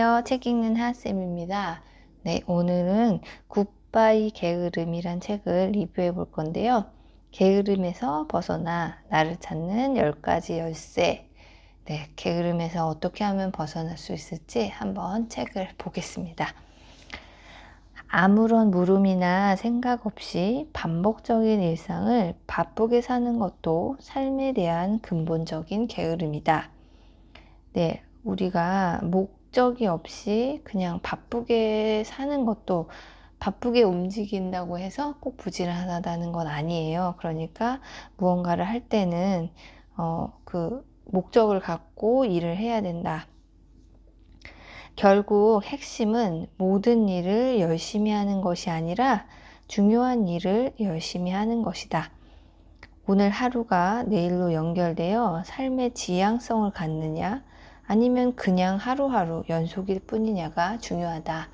안녕하세요. 책 읽는 하쌤입니다. 네, 오늘은 굿바이 게으름이란 책을 리뷰해 볼 건데요. 게으름에서 벗어나 나를 찾는 10가지 열쇠. 네, 게으름에서 어떻게 하면 벗어날 수 있을지 한번 책을 보겠습니다. 아무런 물음이나 생각 없이 반복적인 일상을 바쁘게 사는 것도 삶에 대한 근본적인 게으름이다. 네, 우리가 목적이 없이 그냥 바쁘게 사는 것도 바쁘게 움직인다고 해서 꼭 부지런하다는 건 아니에요. 그러니까 무언가를 할 때는 그 목적을 갖고 일을 해야 된다. 결국 핵심은 모든 일을 열심히 하는 것이 아니라 중요한 일을 열심히 하는 것이다. 오늘 하루가 내일로 연결되어 삶의 지향성을 갖느냐 아니면 그냥 하루하루 연속일 뿐이냐가 중요하다.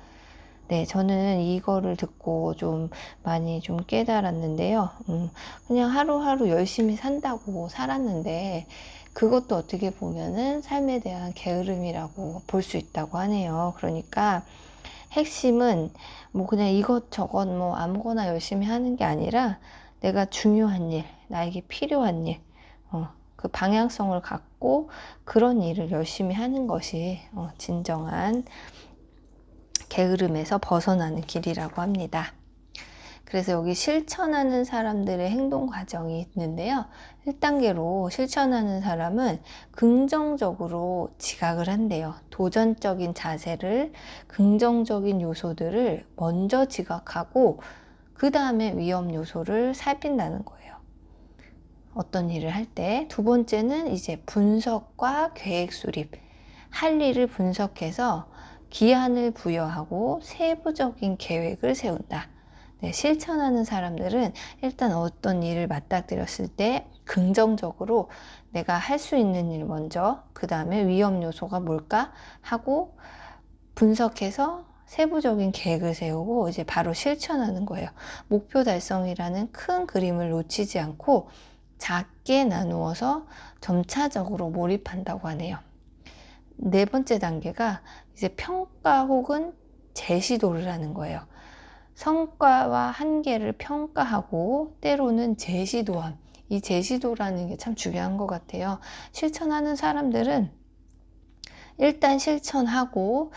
네, 저는 이거를 듣고 좀 많이 좀 깨달았는데요. 그냥 하루하루 열심히 산다고 살았는데 그것도 어떻게 보면은 삶에 대한 게으름이라고 볼 수 있다고 하네요. 그러니까 핵심은 뭐 그냥 이것저것 뭐 아무거나 열심히 하는 게 아니라 내가 중요한 일, 나에게 필요한 일, 그 방향성을 갖고 그런 일을 열심히 하는 것이 진정한 게으름에서 벗어나는 길이라고 합니다. 그래서 여기 실천하는 사람들의 행동 과정이 있는데요. 1단계로 실천하는 사람은 긍정적으로 지각을 한대요. 도전적인 자세를, 긍정적인 요소들을 먼저 지각하고 그 다음에 위험 요소를 살핀다는 거예요. 어떤 일을 할 때. 두 번째는 이제 분석과 계획 수립. 할 일을 분석해서 기한을 부여하고 세부적인 계획을 세운다. 네, 실천하는 사람들은 일단 어떤 일을 맞닥뜨렸을 때 긍정적으로 내가 할 수 있는 일 먼저, 그 다음에 위험 요소가 뭘까 하고 분석해서 세부적인 계획을 세우고 이제 바로 실천하는 거예요. 목표 달성이라는 큰 그림을 놓치지 않고 작게 나누어서 점차적으로 몰입한다고 하네요. 네 번째 단계가 이제 평가 혹은 재시도를 하는 거예요. 성과와 한계를 평가하고 때로는 재시도함. 이 재시도라는 게 참 중요한 것 같아요. 실천하는 사람들은 일단 실천하고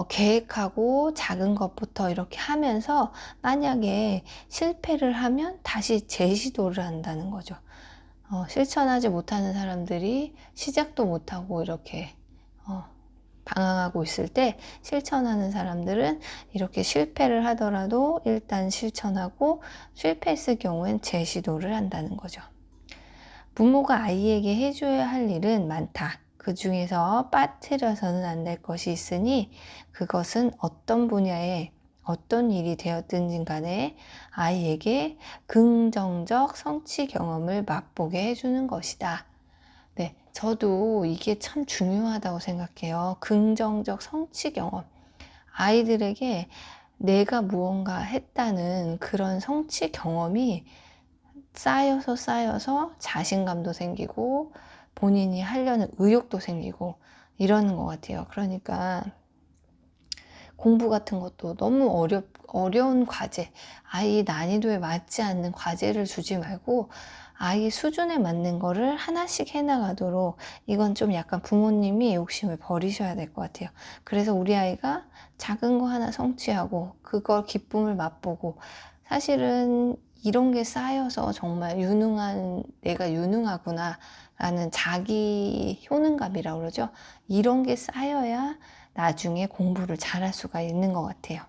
계획하고 작은 것부터 이렇게 하면서 만약에 실패를 하면 다시 재시도를 한다는 거죠. 실천하지 못하는 사람들이 시작도 못하고 이렇게 방황하고 있을 때 실천하는 사람들은 이렇게 실패를 하더라도 일단 실천하고 실패했을 경우엔 재시도를 한다는 거죠. 부모가 아이에게 해줘야 할 일은 많다. 그 중에서 빠뜨려서는 안 될 것이 있으니 그것은 어떤 분야에 어떤 일이 되었든지 간에 아이에게 긍정적 성취 경험을 맛보게 해주는 것이다. 네, 저도 이게 참 중요하다고 생각해요. 긍정적 성취 경험. 아이들에게 내가 무언가 했다는 그런 성취 경험이 쌓여서 자신감도 생기고 본인이 하려는 의욕도 생기고 이러는 것 같아요. 그러니까 공부 같은 것도 너무 어려운 과제, 아이 난이도에 맞지 않는 과제를 주지 말고 아이 수준에 맞는 거를 하나씩 해나가도록 이건 좀 약간 부모님이 욕심을 버리셔야 될 것 같아요. 그래서 우리 아이가 작은 거 하나 성취하고 그걸 기쁨을 맛보고 사실은 이런 게 쌓여서 정말 내가 유능하구나 라는 자기 효능감이라고 그러죠. 이런 게 쌓여야 나중에 공부를 잘할 수가 있는 것 같아요.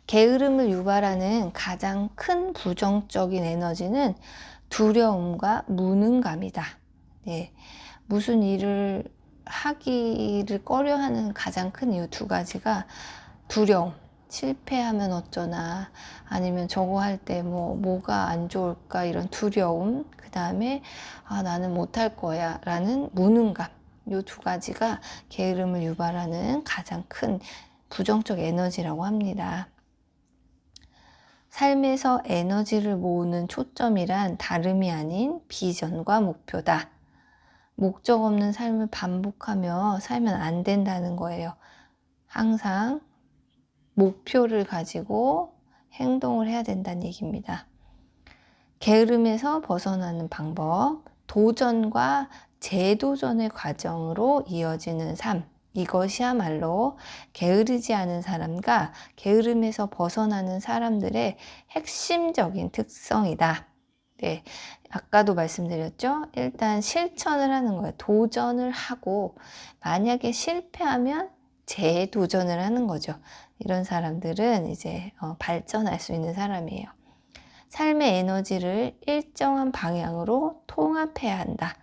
게으름을 유발하는 가장 큰 부정적인 에너지는 두려움과 무능감이다. 네, 무슨 일을 하기를 꺼려하는 가장 큰 이유 두 가지가 두려움, 실패하면 어쩌나 아니면 저거 할 때 뭐가 안 좋을까 이런 두려움, 그 다음에 나는 못할 거야 라는 무능감. 이 두 가지가 게으름을 유발하는 가장 큰 부정적 에너지라고 합니다. 삶에서 에너지를 모으는 초점이란 다름이 아닌 비전과 목표다. 목적 없는 삶을 반복하며 살면 안 된다는 거예요. 항상 목표를 가지고 행동을 해야 된다는 얘기입니다. 게으름에서 벗어나는 방법, 도전과 재도전의 과정으로 이어지는 삶. 이것이야말로 게으르지 않은 사람과 게으름에서 벗어나는 사람들의 핵심적인 특성이다. 네, 아까도 말씀드렸죠? 일단 실천을 하는 거예요. 도전을 하고 만약에 실패하면 재도전을 하는 거죠. 이런 사람들은 이제 발전할 수 있는 사람이에요. 삶의 에너지를 일정한 방향으로 통합해야 한다.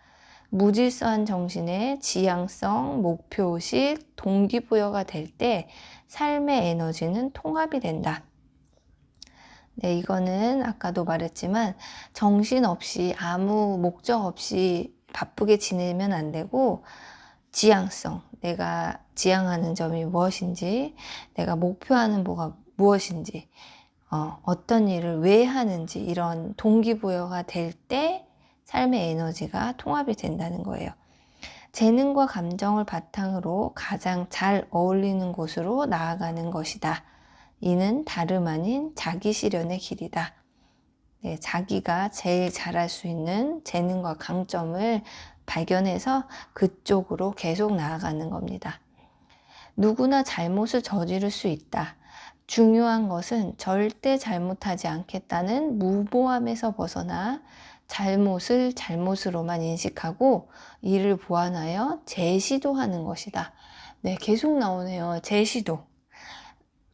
무질서한 정신의 지향성, 목표의식, 동기부여가 될 때 삶의 에너지는 통합이 된다. 네, 이거는 아까도 말했지만 정신없이 아무 목적 없이 바쁘게 지내면 안 되고 지향성, 내가 지향하는 점이 무엇인지, 내가 목표하는 뭐가 무엇인지, 어떤 일을 왜 하는지 이런 동기부여가 될 때 삶의 에너지가 통합이 된다는 거예요. 재능과 감정을 바탕으로 가장 잘 어울리는 곳으로 나아가는 것이다. 이는 다름 아닌 자기 실현의 길이다. 네, 자기가 제일 잘할 수 있는 재능과 강점을 발견해서 그쪽으로 계속 나아가는 겁니다. 누구나 잘못을 저지를 수 있다. 중요한 것은 절대 잘못하지 않겠다는 무모함에서 벗어나 잘못을 잘못으로만 인식하고 이를 보완하여 재시도하는 것이다. 네, 계속 나오네요. 재시도.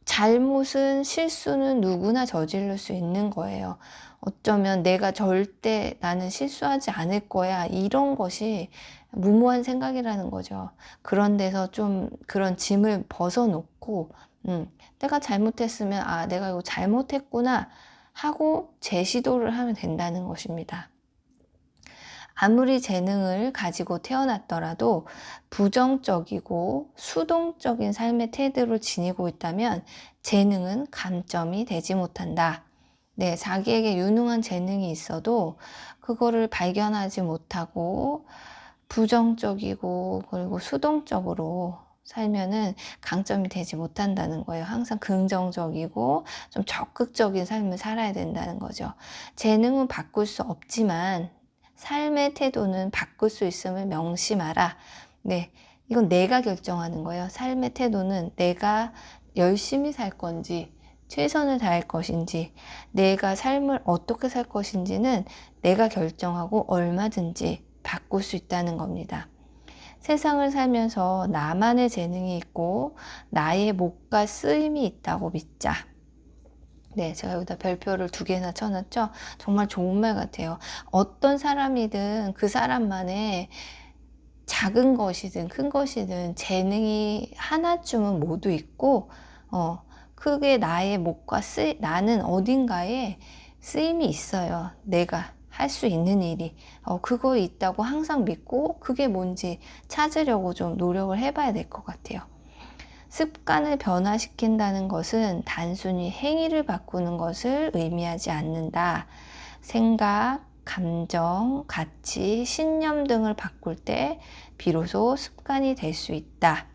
잘못은, 실수는 누구나 저지를 수 있는 거예요. 어쩌면 내가 절대 나는 실수하지 않을 거야. 이런 것이 무모한 생각이라는 거죠. 그런 데서 좀 그런 짐을 벗어놓고, 내가 잘못했으면, 아, 내가 이거 잘못했구나 하고 재시도를 하면 된다는 것입니다. 아무리 재능을 가지고 태어났더라도 부정적이고 수동적인 삶의 태도를 지니고 있다면 재능은 감점이 되지 못한다. 네, 자기에게 유능한 재능이 있어도 그거를 발견하지 못하고 부정적이고 그리고 수동적으로 살면은 강점이 되지 못한다는 거예요. 항상 긍정적이고 좀 적극적인 삶을 살아야 된다는 거죠. 재능은 바꿀 수 없지만 삶의 태도는 바꿀 수 있음을 명심하라. 네, 이건 내가 결정하는 거예요. 삶의 태도는 내가 열심히 살 건지 최선을 다할 것인지 내가 삶을 어떻게 살 것인지는 내가 결정하고 얼마든지 바꿀 수 있다는 겁니다. 세상을 살면서 나만의 재능이 있고 나의 몫과 쓰임이 있다고 믿자. 네, 제가 여기다 별표를 2개나 쳐놨죠? 정말 좋은 말 같아요. 어떤 사람이든 그 사람만의 작은 것이든 큰 것이든 재능이 하나쯤은 모두 있고, 크게 나의 몫과 나는 어딘가에 쓰임이 있어요. 내가 할 수 있는 일이. 그거 있다고 항상 믿고 그게 뭔지 찾으려고 좀 노력을 해봐야 될 것 같아요. 습관을 변화시킨다는 것은 단순히 행위를 바꾸는 것을 의미하지 않는다. 생각, 감정, 가치, 신념 등을 바꿀 때 비로소 습관이 될 수 있다.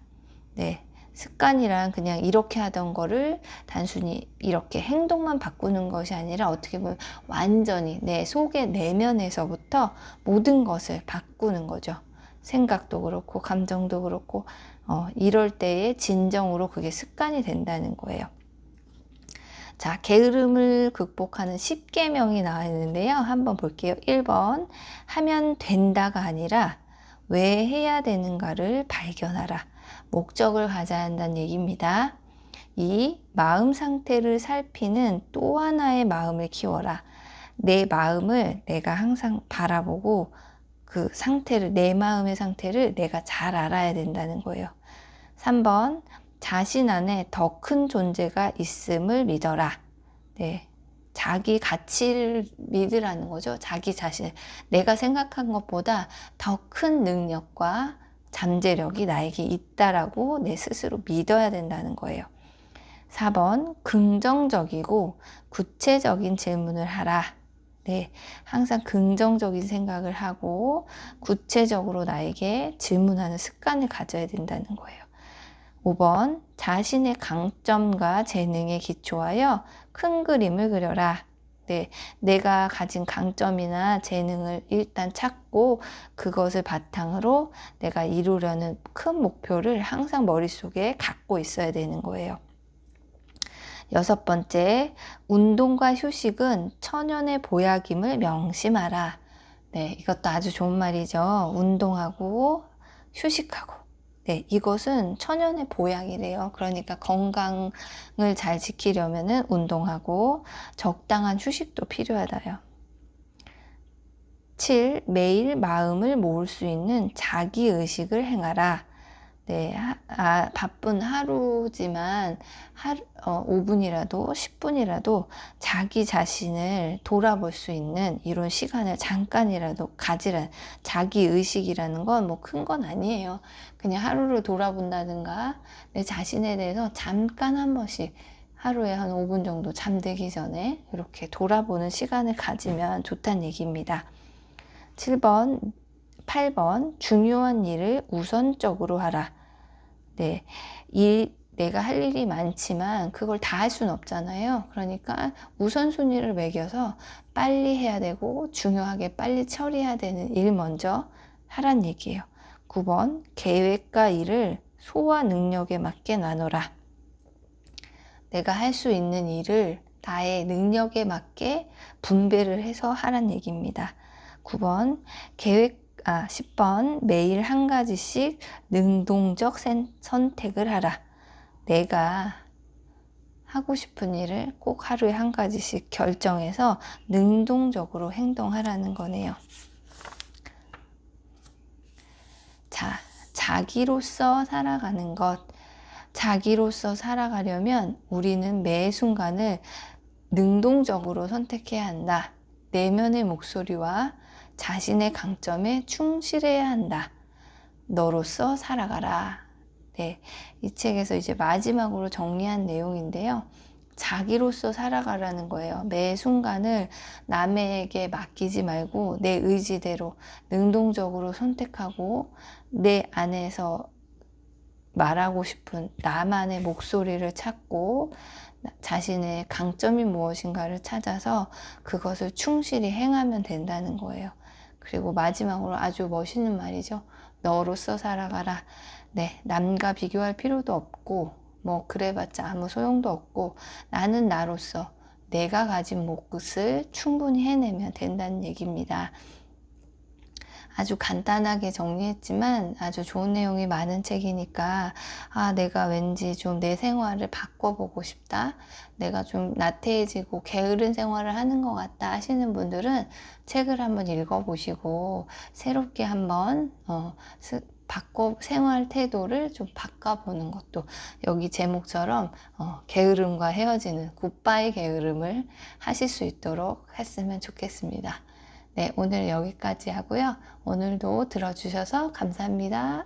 네, 습관이란 그냥 이렇게 하던 거를 단순히 이렇게 행동만 바꾸는 것이 아니라 어떻게 보면 완전히 내 속의 내면에서부터 모든 것을 바꾸는 거죠. 생각도 그렇고 감정도 그렇고 이럴 때에 진정으로 그게 습관이 된다는 거예요. 자, 게으름을 극복하는 10계명이 나와 있는데요. 한번 볼게요. 1번, 하면 된다가 아니라 왜 해야 되는가를 발견하라. 목적을 가져야 한다는 얘기입니다. 2, 마음 상태를 살피는 또 하나의 마음을 키워라. 내 마음을 내가 항상 바라보고 그 상태를, 내 마음의 상태를 내가 잘 알아야 된다는 거예요. 3번, 자신 안에 더 큰 존재가 있음을 믿어라. 네, 자기 가치를 믿으라는 거죠. 자기 자신, 내가 생각한 것보다 더 큰 능력과 잠재력이 나에게 있다라고 내 스스로 믿어야 된다는 거예요. 4번, 긍정적이고 구체적인 질문을 하라. 네, 항상 긍정적인 생각을 하고 구체적으로 나에게 질문하는 습관을 가져야 된다는 거예요. 5번, 자신의 강점과 재능에 기초하여 큰 그림을 그려라. 네, 내가 가진 강점이나 재능을 일단 찾고 그것을 바탕으로 내가 이루려는 큰 목표를 항상 머릿속에 갖고 있어야 되는 거예요. 6번째, 운동과 휴식은 천연의 보약임을 명심하라. 네, 이것도 아주 좋은 말이죠. 운동하고 휴식하고. 네, 이것은 천연의 보약이래요. 그러니까 건강을 잘 지키려면은 운동하고 적당한 휴식도 필요하다요. 7. 매일 마음을 모을 수 있는 자기의식을 행하라. 네, 바쁜 하루지만 5분이라도 10분이라도 자기 자신을 돌아볼 수 있는 이런 시간을 잠깐이라도 가지란, 자기의식이라는 건 뭐 큰 건 아니에요. 그냥 하루를 돌아본다든가 내 자신에 대해서 잠깐 한 번씩 하루에 한 5분 정도 잠들기 전에 이렇게 돌아보는 시간을 가지면 좋다는 얘기입니다. 8번 중요한 일을 우선적으로 하라. 네, 내가 할 일이 많지만 그걸 다 할 수는 없잖아요. 그러니까 우선순위를 매겨서 빨리 해야 되고 중요하게 빨리 처리해야 되는 일 먼저 하란 얘기예요. 9번 계획과 일을 소화 능력에 맞게 나눠라. 내가 할 수 있는 일을 나의 능력에 맞게 분배를 해서 하란 얘기입니다. 9번 10번 매일 한 가지씩 능동적 선택을 하라. 내가 하고 싶은 일을 꼭 하루에 한 가지씩 결정해서 능동적으로 행동하라는 거네요. 자, 자기로서 살아가는 것. 자기로서 살아가려면 우리는 매 순간을 능동적으로 선택해야 한다. 내면의 목소리와 자신의 강점에 충실해야 한다. 너로서 살아가라. 네, 이 책에서 이제 마지막으로 정리한 내용인데요. 자기로서 살아가라는 거예요. 매 순간을 남에게 맡기지 말고 내 의지대로 능동적으로 선택하고 내 안에서 말하고 싶은 나만의 목소리를 찾고 자신의 강점이 무엇인가를 찾아서 그것을 충실히 행하면 된다는 거예요. 그리고 마지막으로 아주 멋있는 말이죠. 너로서 살아가라. 네, 남과 비교할 필요도 없고 뭐 그래봤자 아무 소용도 없고 나는 나로서 내가 가진 몫을 충분히 해내면 된다는 얘기입니다. 아주 간단하게 정리했지만 아주 좋은 내용이 많은 책이니까 내가 왠지 좀 내 생활을 바꿔보고 싶다, 내가 좀 나태해지고 게으른 생활을 하는 것 같다 하시는 분들은 책을 한번 읽어보시고 새롭게 한번 생활 태도를 좀 바꿔보는 것도, 여기 제목처럼 게으름과 헤어지는 굿바이 게으름을 하실 수 있도록 했으면 좋겠습니다. 네, 오늘 여기까지 하고요. 오늘도 들어주셔서 감사합니다.